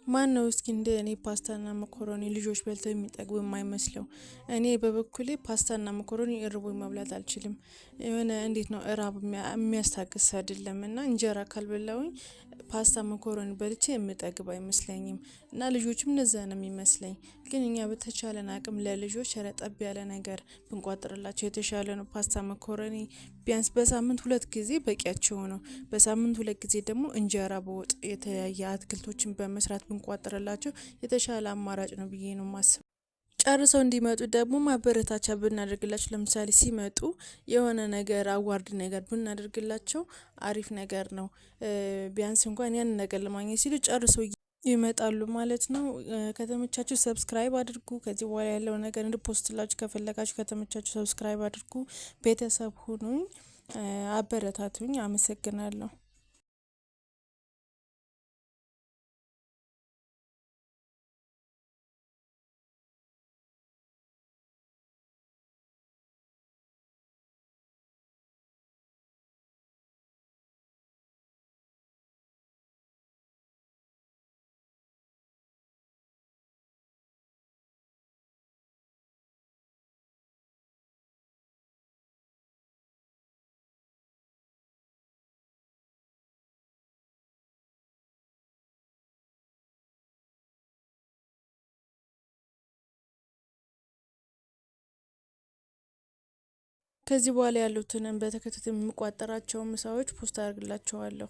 ማን ነው እስኪ እንደ እኔ ፓስታና መኮሮኒ ልጆች በልተው የሚጠግቡ የማይመስለው? እኔ በበኩሌ ፓስታና መኮሮኒ እርቦኝ መብላት አልችልም። የሆነ እንዴት ነው እራብ የሚያስታግስ አይደለም እና እንጀራ ካልበላውኝ ፓስታ መኮሮኒ በልቼ የምጠግብ አይመስለኝም። እና ልጆችም እንደዛ ነው የሚመስለኝ። ግን እኛ በተቻለን አቅም ለልጆች ረጠብ ያለ ነገር ብንቋጥርላቸው የተሻለ ነው። ፓስታ መኮረኒ ቢያንስ በሳምንት 2 ጊዜ በቂያቸው ነው። በሳምንት 2 ጊዜ ደግሞ እንጀራ በወጥ የተለያየ አትክልቶችን በመስራት ብንቋጥርላቸው የተሻለ አማራጭ ነው ብዬ ነው ማስበው። ጨርሰው እንዲመጡ ደግሞ ማበረታቻ ብናደርግላቸው ለምሳሌ ሲመጡ የሆነ ነገር አዋርድ ነገር ብናደርግላቸው አሪፍ ነገር ነው። ቢያንስ እንኳን ያንን ነገር ለማግኘት ሲሉ ጨርሰው ይመጣሉ ማለት ነው። ከተመቻችሁ ሰብስክራይብ አድርጉ። ከዚህ በኋላ ያለው ነገር እንድፖስትላችሁ ከፈለጋችሁ ከተመቻችሁ ሰብስክራይብ አድርጉ። ቤተሰብ ሁኑኝ፣ አበረታቱኝ። አመሰግናለሁ። ከዚህ በኋላ ያሉትንም በተከታታይ የምቋጠራቸውን ምሳዎች ፖስት አድርግላቸዋለሁ።